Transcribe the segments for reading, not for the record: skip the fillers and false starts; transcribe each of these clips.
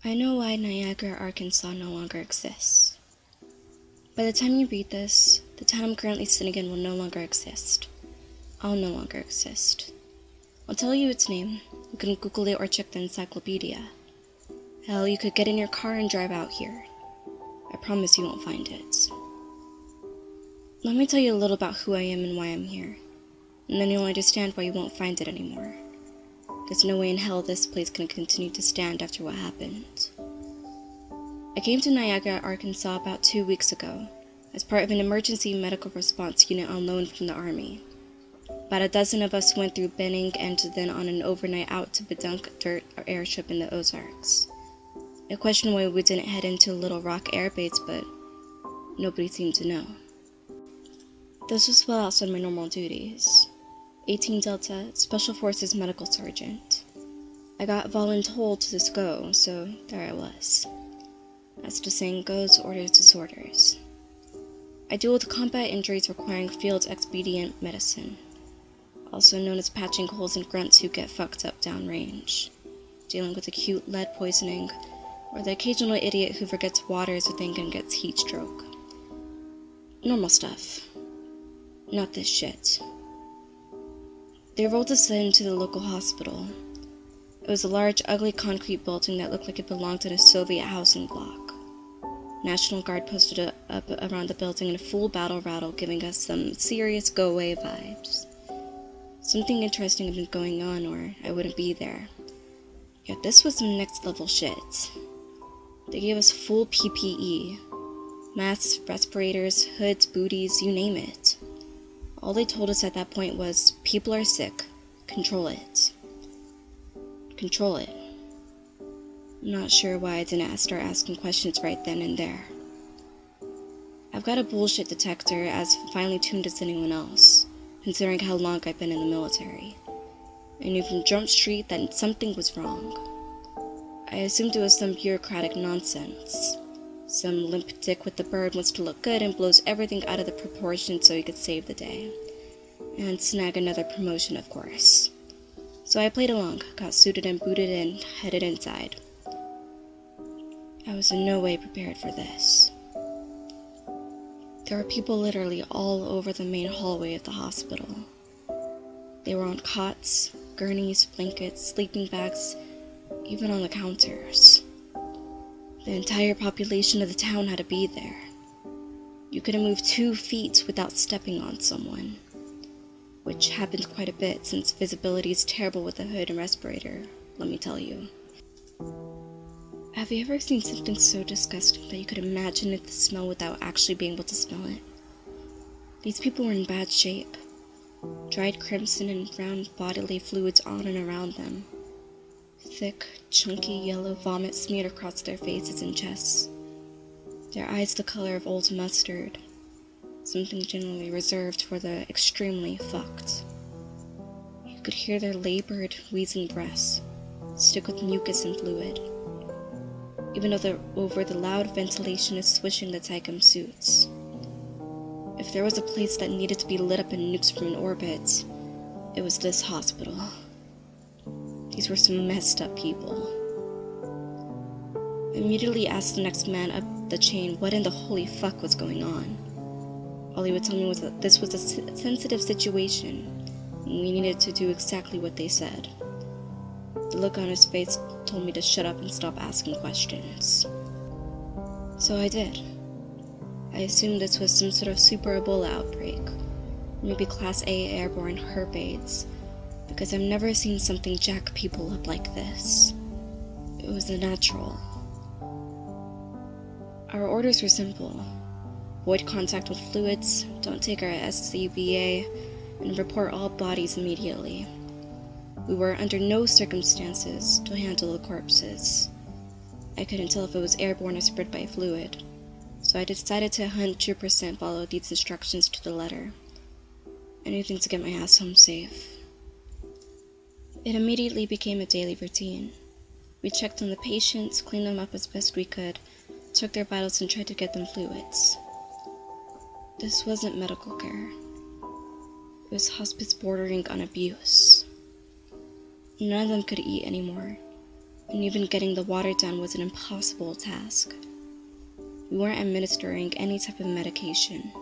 I know why Niagara, Arkansas no longer exists. By the time you read this, the town I'm currently sitting in will no longer exist. I'll no longer exist. I'll tell you its name. You can Google it or check the encyclopedia. Hell, you could get in your car and drive out here. I promise you won't find it. Let me tell you a little about who I am and why I'm here, and then you'll understand why you won't find it anymore. There's no way in hell this place can continue to stand after what happened. I came to Niagara, Arkansas about 2 weeks ago, as part of an emergency medical response unit on loan from the Army. About a dozen of us went through Benning and then on an overnight out to Bedunk Dirt airship in the Ozarks. I questioned why we didn't head into Little Rock Air Base, but nobody seemed to know. This was well outside my normal duties. 18 Delta, Special Forces Medical Sergeant. I got voluntold to just go, so there I was. As the saying goes, orders is orders. I deal with combat injuries requiring field expedient medicine, also known as patching holes in grunts who get fucked up downrange, dealing with acute lead poisoning, or the occasional idiot who forgets water is a thing and gets heat stroke. Normal stuff. Not this shit. They rolled us into the local hospital. It was a large, ugly concrete building that looked like it belonged in a Soviet housing block. National Guard posted up around the building in a full battle rattle, giving us some serious go-away vibes. Something interesting had been going on, or I wouldn't be there. Yet this was some next-level shit. They gave us full PPE. Masks, respirators, hoods, booties, you name it. All they told us at that point was, people are sick. Control it. Control it. I'm not sure why I didn't start asking questions right then and there. I've got a bullshit detector as finely tuned as anyone else, considering how long I've been in the military. I knew from Jump Street that something was wrong. I assumed it was some bureaucratic nonsense. Some limp dick with the bird wants to look good and blows everything out of the proportion so he could save the day. And snag another promotion, of course. So I played along, got suited and booted and headed inside. I was in no way prepared for this. There were people literally all over the main hallway of the hospital. They were on cots, gurneys, blankets, sleeping bags, even on the counters. The entire population of the town had to be there. You couldn't move 2 feet without stepping on someone, which happened quite a bit since visibility is terrible with a hood and respirator, let me tell you. Have you ever seen something so disgusting that you could imagine it the smell without actually being able to smell it? These people were in bad shape. Dried crimson and brown bodily fluids on and around them. Thick, chunky yellow vomit smeared across their faces and chests. Their eyes the color of old mustard, something generally reserved for the extremely fucked. You could hear their labored, wheezing breaths, stick with mucus and fluid, even though over the loud ventilation is swishing the Tycum suits. If there was a place that needed to be lit up in nukes from an orbit, it was this hospital. These were some messed up people. I immediately asked the next man up the chain what in the holy fuck was going on. All he would tell me was that this was a sensitive situation, and we needed to do exactly what they said. The look on his face told me to shut up and stop asking questions. So I did. I assumed this was some sort of super Ebola outbreak, maybe Class A airborne herp AIDS, because I've never seen something jack people up like this. It was unnatural. Our orders were simple. Avoid contact with fluids, don't take our SCBA, and report all bodies immediately. We were under no circumstances to handle the corpses. I couldn't tell if it was airborne or spread by fluid, so I decided to 100% follow these instructions to the letter. Anything to get my ass home safe. It immediately became a daily routine. We checked on the patients, cleaned them up as best we could, took their vitals and tried to get them fluids. This wasn't medical care. It was hospice bordering on abuse. None of them could eat anymore, and even getting the water down was an impossible task. We weren't administering any type of medication.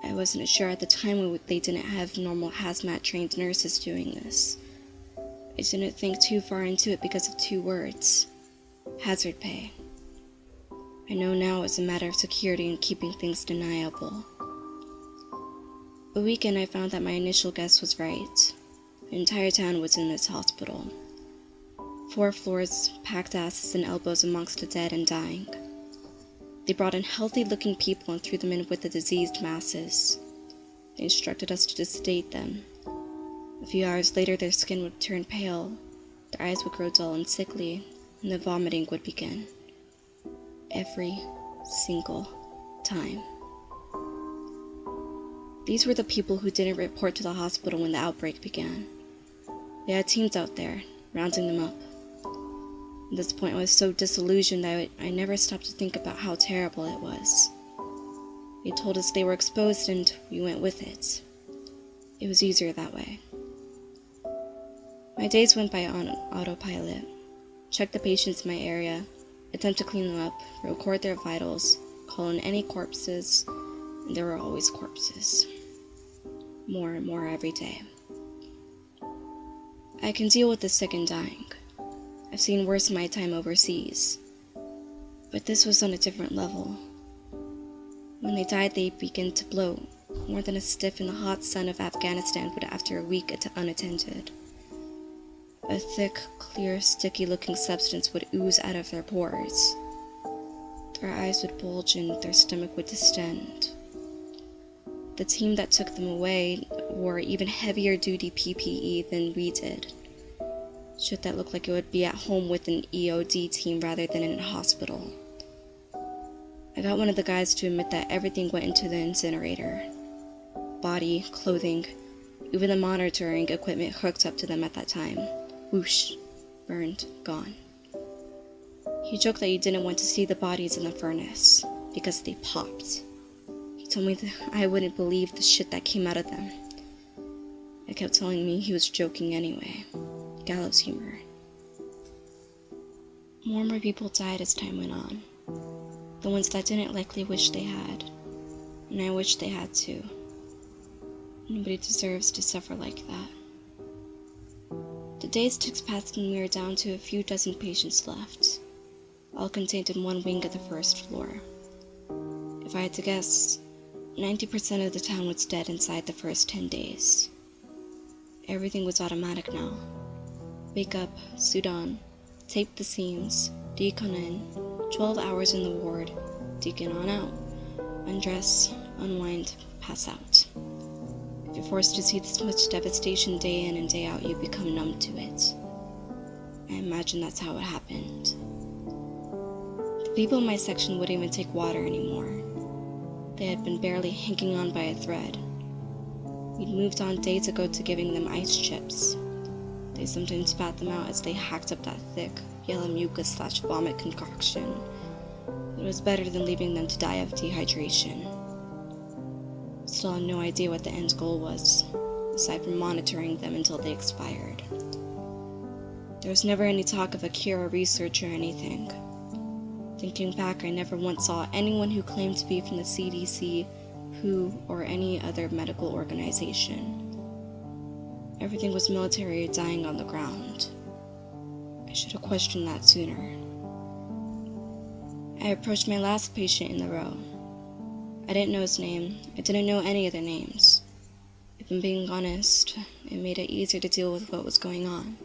I wasn't sure at the time they didn't have normal hazmat-trained nurses doing this. I didn't think too far into it because of 2 words: hazard pay. I know now it's a matter of security and keeping things deniable. A weekend I found that my initial guess was right. The entire town was in this hospital. 4 floors, packed asses and elbows amongst the dead and dying. They brought in healthy-looking people and threw them in with the diseased masses. They instructed us to sedate them. A few hours later, their skin would turn pale, their eyes would grow dull and sickly, and the vomiting would begin. Every single time. These were the people who didn't report to the hospital when the outbreak began. They had teams out there, rounding them up. At this point, I was so disillusioned that I never stopped to think about how terrible it was. They told us they were exposed and we went with it. It was easier that way. My days went by on autopilot. Check the patients in my area, attempt to clean them up, record their vitals, call in any corpses, and there were always corpses. More and more every day. I can deal with the sick and dying. I've seen worse in my time overseas. But this was on a different level. When they died, they began to bloat, more than a stiff in the hot sun of Afghanistan would after a week unattended. A thick, clear, sticky-looking substance would ooze out of their pores. Their eyes would bulge and their stomach would distend. The team that took them away wore even heavier duty PPE than we did. Shit that looked like it would be at home with an EOD team rather than in a hospital. I got one of the guys to admit that everything went into the incinerator. Body, clothing, even the monitoring equipment hooked up to them at that time. Whoosh, burned, gone. He joked that he didn't want to see the bodies in the furnace, because they popped. He told me that I wouldn't believe the shit that came out of them. I kept telling me he was joking anyway. Gallows humor. More and more people died as time went on. The ones that didn't likely wish they had. And I wish they had too. Nobody deserves to suffer like that. The days ticked past and we were down to a few dozen patients left, all contained in one wing of the first floor. If I had to guess, 90% of the town was dead inside the first 10 days. Everything was automatic now. Wake up, suit on, tape the seams, decon in, 12 hours in the ward, decon on out, undress, unwind, pass out. If you're forced to see this much devastation day in and day out, you become numb to it. I imagine that's how it happened. The people in my section wouldn't even take water anymore. They had been barely hanging on by a thread. We'd moved on days ago to giving them ice chips. They sometimes spat them out as they hacked up that thick, yellow mucus/vomit concoction. It was better than leaving them to die of dehydration. Still had no idea what the end goal was, aside from monitoring them until they expired. There was never any talk of a cure or research or anything. Thinking back, I never once saw anyone who claimed to be from the CDC, WHO, or any other medical organization. Everything was military or dying on the ground. I should have questioned that sooner. I approached my last patient in the row. I didn't know his name. I didn't know any of their names. If I'm being honest, it made it easier to deal with what was going on.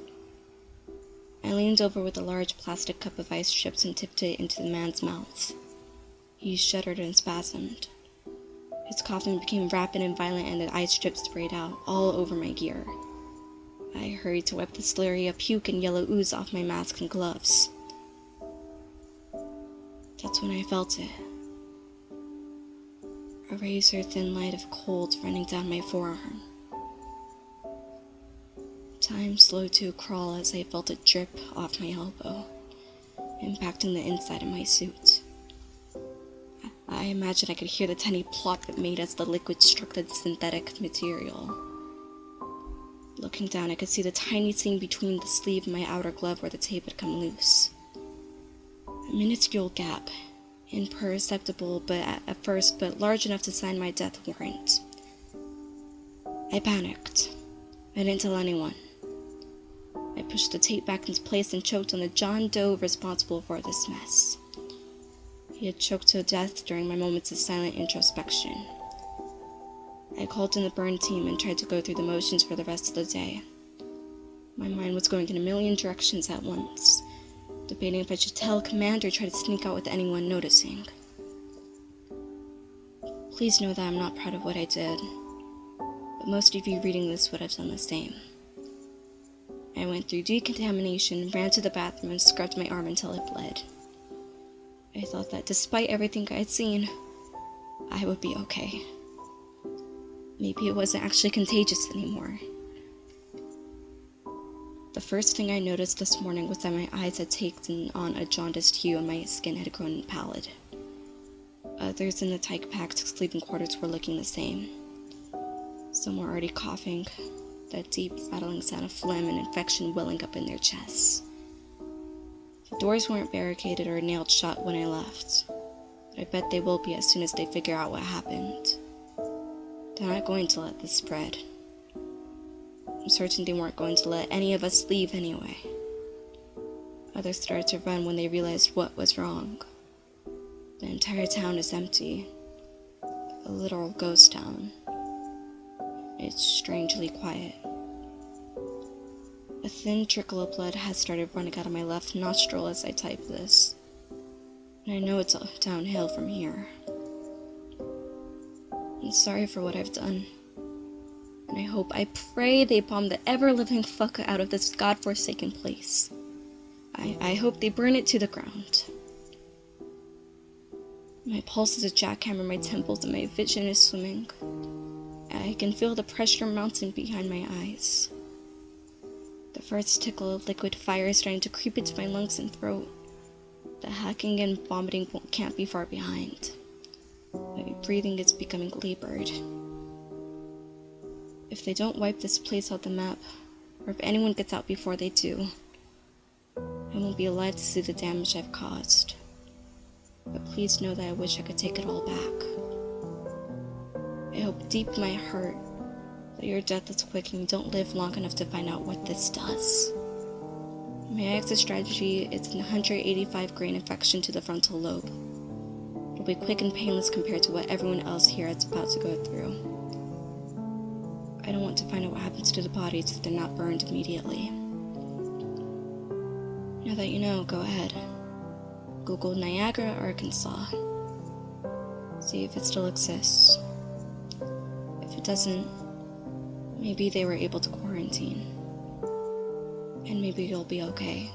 I leaned over with a large plastic cup of ice chips and tipped it into the man's mouth. He shuddered and spasmed. His coughing became rapid and violent and the ice chips sprayed out, all over my gear. I hurried to wipe the slurry of puke and yellow ooze off my mask and gloves. That's when I felt it. A razor-thin light of cold running down my forearm. Time slowed to a crawl as I felt it drip off my elbow, impacting the inside of my suit. I imagined I could hear the tiny plop it made as the liquid struck the synthetic material. Looking down, I could see the tiny seam between the sleeve and my outer glove where the tape had come loose. A minuscule gap, imperceptible at first, but large enough to sign my death warrant. I panicked. I didn't tell anyone. I pushed the tape back into place and choked on the John Doe responsible for this mess. He had choked to death during my moments of silent introspection. I called in the burn team and tried to go through the motions for the rest of the day. My mind was going in a million directions at once, debating if I should tell Command or try to sneak out with anyone noticing. Please know that I'm not proud of what I did, but most of you reading this would have done the same. I went through decontamination, ran to the bathroom, and scrubbed my arm until it bled. I thought that despite everything I had seen, I would be okay. Maybe it wasn't actually contagious anymore. The first thing I noticed this morning was that my eyes had taken on a jaundiced hue and my skin had grown pallid. Others in the tight-packed sleeping quarters were looking the same. Some were already coughing, that deep, rattling sound of phlegm and infection welling up in their chests. The doors weren't barricaded or nailed shut when I left, but I bet they will be as soon as they figure out what happened. They're not going to let this spread. I'm certain they weren't going to let any of us leave anyway. Others started to run when they realized what was wrong. The entire town is empty. A literal ghost town. It's strangely quiet. A thin trickle of blood has started running out of my left nostril as I type this, and I know it's downhill from here. I'm sorry for what I've done, and I pray they bomb the ever-living fuck out of this godforsaken place. I hope they burn it to the ground. My pulse is a jackhammer in my temples and my vision is swimming. I can feel the pressure mounting behind my eyes. The first tickle of liquid fire is starting to creep into my lungs and throat. The hacking and vomiting can't be far behind. My breathing is becoming labored. If they don't wipe this place off the map, or if anyone gets out before they do, I won't be alive to see the damage I've caused. But please know that I wish I could take it all back. I hope deep in my heart that your death is quick and you don't live long enough to find out what this does. My exit strategy is an 185 grain infection to the frontal lobe. It'll be quick and painless compared to what everyone else here is about to go through. I don't want to find out what happens to the bodies if they're not burned immediately. Now that you know, go ahead. Google Niagara, Arkansas. See if it still exists. If it doesn't, maybe they were able to quarantine. And maybe you'll be okay.